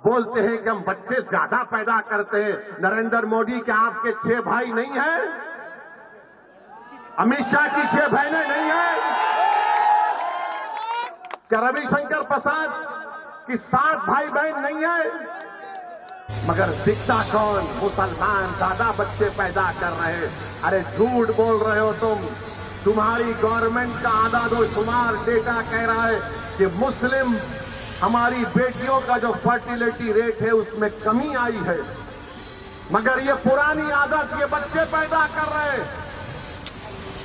बोलते हैं कि हम बच्चे ज्यादा पैदा करते हैं। नरेंद्र मोदी क्या आपके 6 भाई नहीं हैं? अमित शाह की 6 बहनें नहीं हैं? क्या रविशंकर प्रसाद की 7 भाई बहन नहीं है? मगर दिखता कौन? मुसलमान ज्यादा बच्चे पैदा कर रहे हैं। अरे झूठ बोल रहे हो तुम। तुम्हारी गवर्नमेंट का आदादोशुमार डेटा कह रहा है कि मुस्लिम हमारी बेटियों का जो फर्टिलिटी रेट है उसमें कमी आई है। मगर ये पुरानी आदत, ये बच्चे पैदा कर रहे हैं,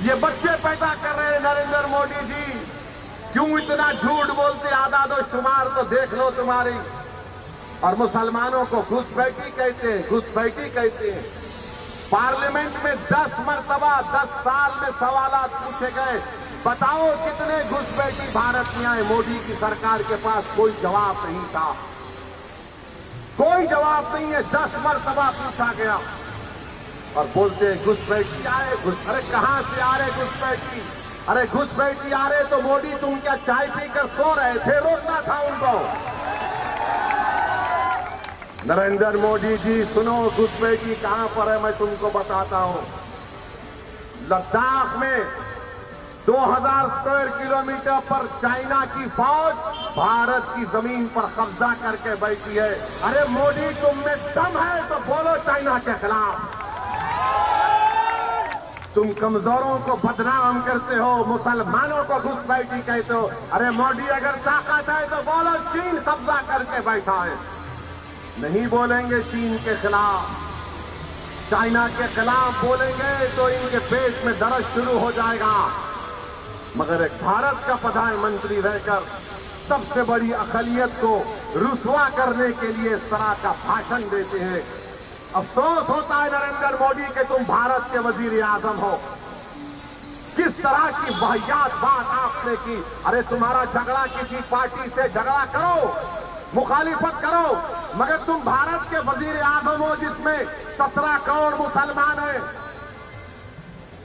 ये बच्चे पैदा कर रहे हैं। नरेंद्र मोदी जी क्यों इतना झूठ बोलते? आदादोशुमार तो देख लो तुम्हारी। और मुसलमानों को घुसपैठी कहते हैं, घुसपैठी कहते हैं। पार्लियामेंट में 10 मरतबा 10 साल में सवालात पूछे गए। बताओ कितने घुसपैठी भारत में आए? मोदी की सरकार के पास कोई जवाब नहीं था, कोई जवाब नहीं है। 10 मरतबा पूछा गया और बोलते हैं घुसपैठी आए। अरे कहां से आ रहे घुसपैठी? अरे घुसपैठी आ रहे तो मोदी तुम क्या चाय पीकर सो रहे थे? रोकना था उनको। नरेंद्र मोदी जी सुनो, घुसपैठी कहां पर है मैं तुमको बताता हूं। लद्दाख में 2000 स्क्वायर किलोमीटर पर चाइना की फौज भारत की जमीन पर कब्जा करके बैठी है। अरे मोदी तुम में दम है तो बोलो चाइना के खिलाफ। तुम कमजोरों को बदनाम करते हो, मुसलमानों को घुसपैठी कहते हो। अरे मोदी अगर ताकत है तो बोलो चीन कब्जा करके बैठा है। नहीं बोलेंगे चीन के खिलाफ, चाइना के खिलाफ बोलेंगे तो इनके पेट में दर्द शुरू हो जाएगा। मगर एक भारत का प्रधानमंत्री रहकर सबसे बड़ी अक़लियत को रुसवा करने के लिए इस तरह का भाषण देते हैं। अफसोस होता है नरेंद्र मोदी कि तुम भारत के वजीर आजम हो। किस तरह की वाहियात बात आपने की। अरे तुम्हारा झगड़ा किसी पार्टी से झगड़ा करो, मुखालिफत करो, मगर तुम भारत के वजीर आजम हो जिसमें 17 करोड़ मुसलमान हैं।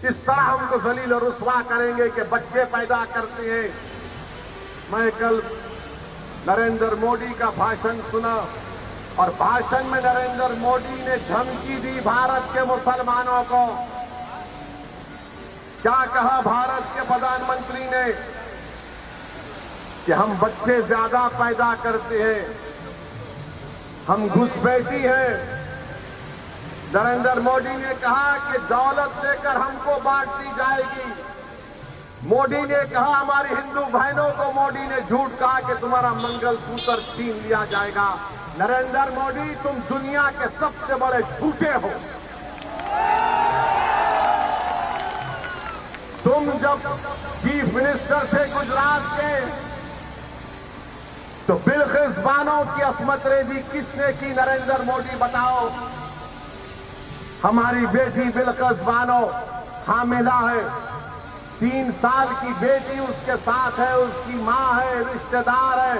इस तरह हमको जलील और रुसवा करेंगे कि बच्चे पैदा करते हैं। मैं कल नरेंद्र मोदी का भाषण सुना और भाषण में नरेंद्र मोदी ने धमकी दी भारत के मुसलमानों को। क्या कहा भारत के प्रधानमंत्री ने कि हम बच्चे ज्यादा पैदा करते हैं, हम घुसपैठी हैं। नरेंद्र मोदी ने कहा कि दौलत लेकर हमको बांट दी जाएगी। मोदी ने कहा हमारी हिंदू बहनों को मोदी ने झूठ कहा कि तुम्हारा मंगलसूत्र छीन लिया जाएगा। नरेंद्र मोदी तुम दुनिया के सबसे बड़े झूठे हो। तुम जब चीफ मिनिस्टर थे गुजरात के तो बिल्किस बानो की असमत रेजी किसने की? नरेंद्र मोदी बताओ। हमारी बेटी बिल्किस बानो हामिला है, 3 साल की बेटी उसके साथ है, उसकी मां है, रिश्तेदार है।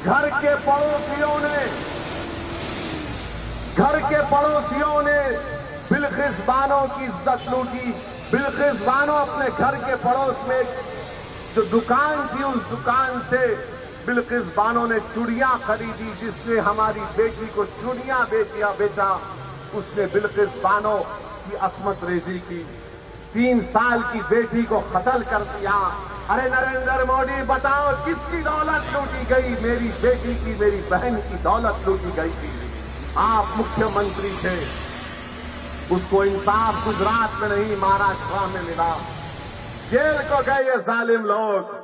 घर के पड़ोसियों ने बिल्किस बानो की इज्जत लूटी। बिल्किस बानो अपने घर के पड़ोस में जो दुकान थी उस दुकान से बिल्किस बानो ने चूड़ियां खरीदी। जिसने हमारी बेटी को चूड़ियां बेचा उसने बिल्किस बानो की असमत रेजी की। 3 साल की बेटी को कत्ल कर दिया। अरे नरेंद्र मोदी बताओ किसकी दौलत लूटी गई? मेरी बेटी की, मेरी बहन की दौलत लूटी गई थी। आप मुख्यमंत्री थे, उसको इंसाफ गुजरात में नहीं महाराष्ट्र में मिला। जेल को गए ये जालिम लोग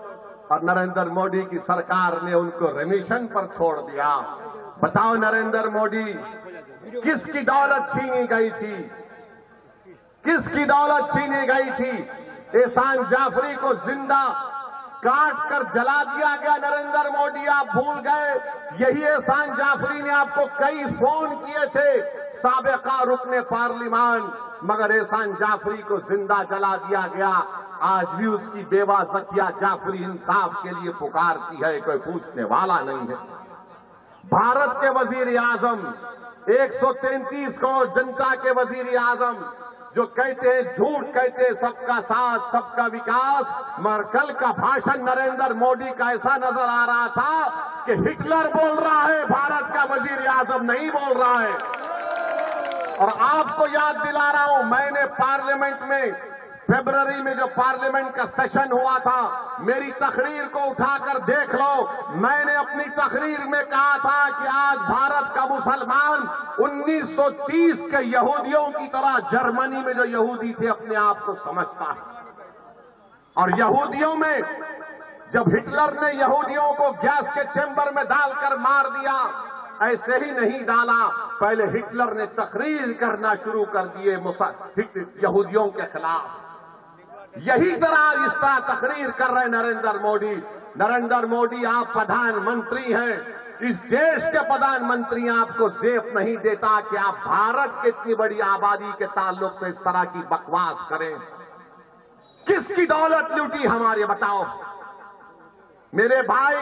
और नरेंद्र मोदी की सरकार ने उनको रिमिशन पर छोड़ दिया। बताओ नरेंद्र मोदी किसकी दौलत छीनी गई थी? किसकी दौलत छीनी गई थी? एहसान जाफरी को जिंदा काट कर जला दिया गया। नरेंद्र मोदी आप भूल गए? यही एहसान जाफरी ने आपको कई फोन किए थे साबिका रुकने पार्लिमान, मगर एहसान जाफरी को जिंदा जला दिया गया। आज भी उसकी बेवा जकिया जाफरी इंसाफ के लिए पुकारती है, कोई पूछने वाला नहीं है। भारत के वजीर आजम 133 करोड़ जनता के वजीर आजम जो कहते हैं, झूठ कहते हैं सबका साथ सबका विकास, मगर कल का भाषण नरेंद्र मोदी का ऐसा नजर आ रहा था कि हिटलर बोल रहा है, भारत का वजीर आजम नहीं बोल रहा है। और आपको याद दिला रहा हूं, मैंने पार्लियामेंट में फरवरी में जो पार्लियामेंट का सेशन हुआ था, मेरी तकरीर को उठाकर देख लो। मैंने अपनी तकरीर में कहा था कि आज भारत का मुसलमान 1930 के यहूदियों की तरह जर्मनी में जो यहूदी थे अपने आप को समझता है। और यहूदियों में जब हिटलर ने यहूदियों को गैस के चेंबर में डालकर मार दिया, ऐसे ही नहीं डाला, पहले हिटलर ने तकरीर करना शुरू कर दिए यहूदियों के खिलाफ। यही तरह इस तरह तकरीर कर रहे नरेंद्र मोदी। नरेंद्र मोदी, आप प्रधानमंत्री हैं, इस देश के प्रधानमंत्री आपको जेब नहीं देता कि आप भारत की इतनी बड़ी आबादी के ताल्लुक से इस तरह की बकवास करें। किसकी दौलत लूटी हमारे, बताओ मेरे भाई।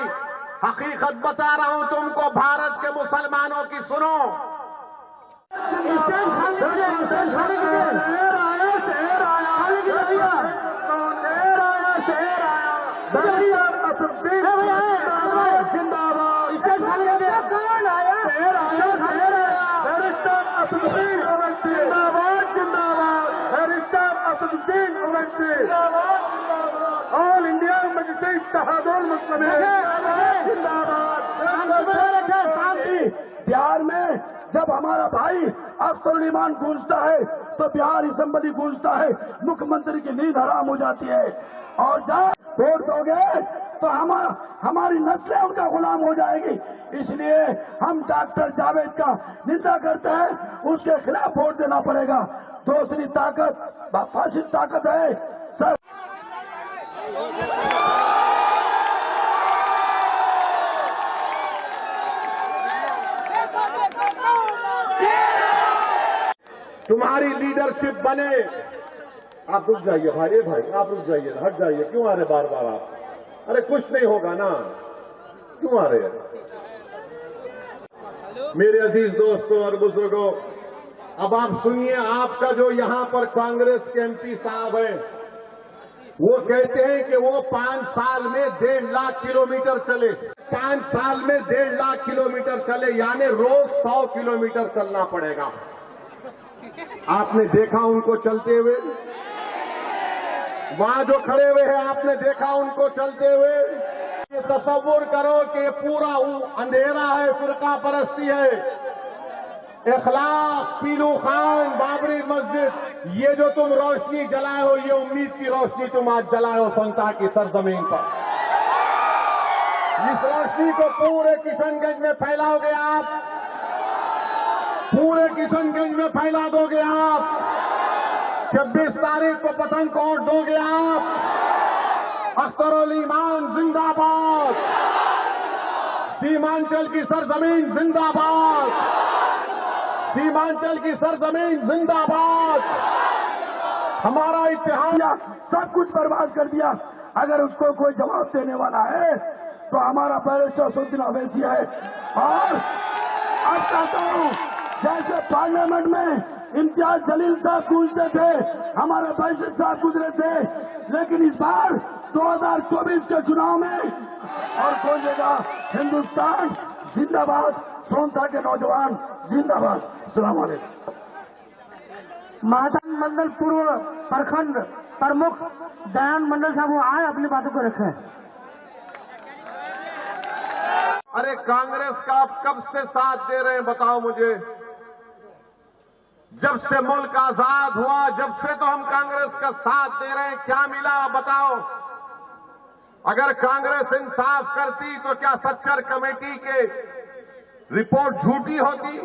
हकीकत बता रहा हूं तुमको, भारत के मुसलमानों की सुनो। ऑल इंडिया मजलिस इत्तेहादुल मुस्लिमीन शांति। बिहार में जब हमारा भाई अख्तरुल ईमान गूंजता है तो बिहार असेंबली गूंजता है, मुख्यमंत्री की नींद हराम हो जाती है। और जब वोट दोगे तो हमारी नस्लें उनका गुलाम हो जाएगी। इसलिए हम डॉक्टर जावेद का निंदा करते हैं, उसके खिलाफ वोट देना पड़ेगा। दूसरी ताकत फासिस्ट ताकत है सर। तुम्हारी लीडरशिप बने। आप रुक जाइए भाई, आप रुक जाइए, हट जाइए। क्यों आ रहे बार बार आप? अरे कुछ नहीं होगा ना, क्यों आ रहे? मेरे अजीज दोस्तों और बुजुर्गों, अब आप सुनिए, आपका जो यहां पर कांग्रेस के एमपी साहब हैं, वो कहते हैं कि वो 5 साल में 1.5 लाख किलोमीटर चले। 5 साल में 1.5 लाख किलोमीटर चले, यानी रोज 100 किलोमीटर चलना पड़ेगा। आपने देखा उनको चलते हुए? वहां जो खड़े हुए हैं आपने देखा उनको चलते हुए? ये तसव्वुर करो कि ये पूरा अंधेरा है, फिरका परस्ती है, इखलाक, पीलू खान, बाबरी मस्जिद, ये जो तुम रोशनी जलाए हो, ये उम्मीद की रोशनी तुम आज जलाए हो संता की सरजमीन पर। इस रोशनी को पूरे किशनगंज में फैलाओगे आप, पूरे किशनगंज में फैला दोगे आप। 26 तारीख को पतंग को उड़ दोगे आप। अख्तरुल ईमान जिंदाबाद, सीमांचल की सरजमीन जिंदाबाद, सीमांचल की सरजमीन जिंदाबाद। हमारा इतिहास सब कुछ बर्बाद कर दिया। अगर उसको कोई जवाब देने वाला है तो हमारा बैरिस्टर असदुद्दीन अवैसी है। और अब चाहता हूं, जैसे पार्लियामेंट में इम्तियाज जलील साहब गूंजते थे, हमारे बैरिस्टर साहब गुजरे थे, लेकिन इस बार 2024 के चुनाव में और गूंजेगा हिंदुस्तान जिंदाबाद, सोनता के नौजवान जिंदाबाद। अस्सलाम वालेकुम। महादान मंडल पूर्व प्रखंड प्रमुख दयान मंडल साहब वो आए, अपनी बातों को रखें। अरे कांग्रेस का आप कब से साथ दे रहे हैं बताओ मुझे? जब से मुल्क आजाद हुआ, जब से तो हम कांग्रेस का साथ दे रहे हैं। क्या मिला बताओ? अगर कांग्रेस इंसाफ करती तो क्या सच्चर कमेटी के रिपोर्ट झूठी होती?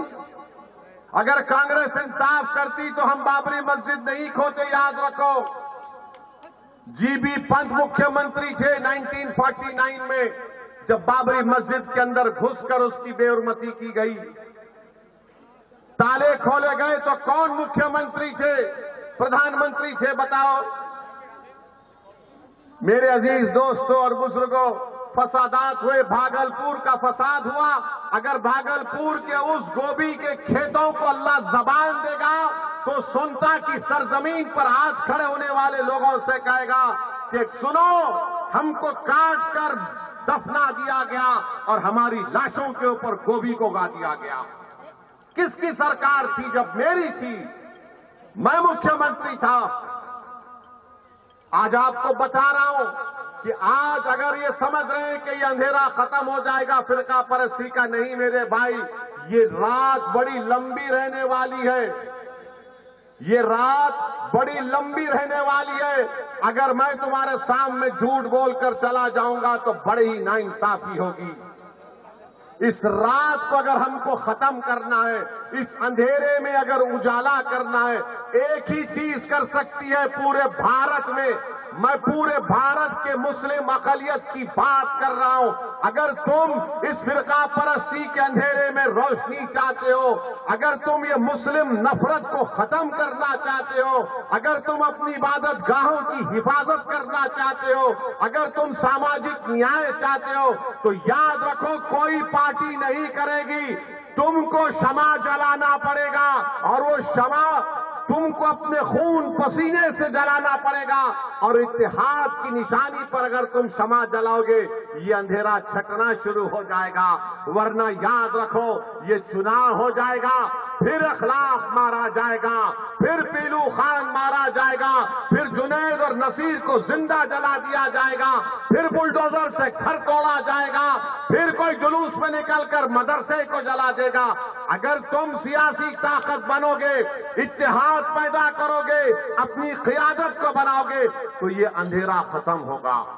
अगर कांग्रेस इंसाफ करती तो हम बाबरी मस्जिद नहीं खोते। याद रखो, जीबी पंत मुख्यमंत्री थे 1949 में, जब बाबरी मस्जिद के अंदर घुसकर उसकी बेहुरमती की गई, ताले खोले गए, तो कौन मुख्यमंत्री थे, प्रधानमंत्री थे बताओ? मेरे अजीज दोस्तों और बुजुर्गों, फसादात हुए, भागलपुर का फसाद हुआ। अगर भागलपुर के उस गोभी के खेतों को अल्लाह जबान देगा तो सोनता की सरजमीन पर हाथ खड़े होने वाले लोगों से कहेगा कि सुनो, हमको काट कर दफना दिया गया और हमारी लाशों के ऊपर गोभी को गा दिया गया। किसकी सरकार थी? जब मेरी थी, मैं मुख्यमंत्री था। आज आपको बता रहा हूं कि आज अगर ये समझ रहे हैं कि ये अंधेरा खत्म हो जाएगा फिरका परस्ती का, नहीं मेरे भाई, ये रात बड़ी लंबी रहने वाली है। ये रात बड़ी लंबी रहने वाली है। अगर मैं तुम्हारे सामने झूठ बोलकर चला जाऊंगा तो बड़ी ही नाइंसाफी होगी। इस रात को अगर हमको खत्म करना है, इस अंधेरे में अगर उजाला करना है, एक ही चीज कर सकती है पूरे भारत में। मैं पूरे भारत के मुस्लिम अक़लियत की बात कर रहा हूं। अगर तुम इस फिरका परस्ती के अंधेरे में रोशनी चाहते हो, अगर तुम ये मुस्लिम नफरत को खत्म करना चाहते हो, अगर तुम अपनी इबादत गाहों की हिफाजत करना चाहते हो, अगर तुम सामाजिक न्याय चाहते हो, तो याद रखो कोई पार्टी नहीं करेगी। तुमको क्षमा जलाना पड़ेगा और वो क्षमा तुमको अपने खून पसीने से जलाना पड़ेगा। और इत्तेहाद की निशानी पर अगर तुम क्षमा जलाओगे, ये अंधेरा छटना शुरू हो जाएगा। वरना याद रखो, ये चुनाव हो जाएगा, फिर अखलाक मारा जाएगा, फिर पीलू खान मारा जाएगा, फिर जुनैद और नसीर को जिंदा जला दिया जाएगा, फिर बुलडोजर से घर तोड़ा जाएगा, फिर कोई जुलूस में निकलकर मदरसे को जला देगा। अगर तुम सियासी ताकत बनोगे, इत्तेहाद पैदा करोगे, अपनी क़ियादत को बनाओगे, तो ये अंधेरा खत्म होगा।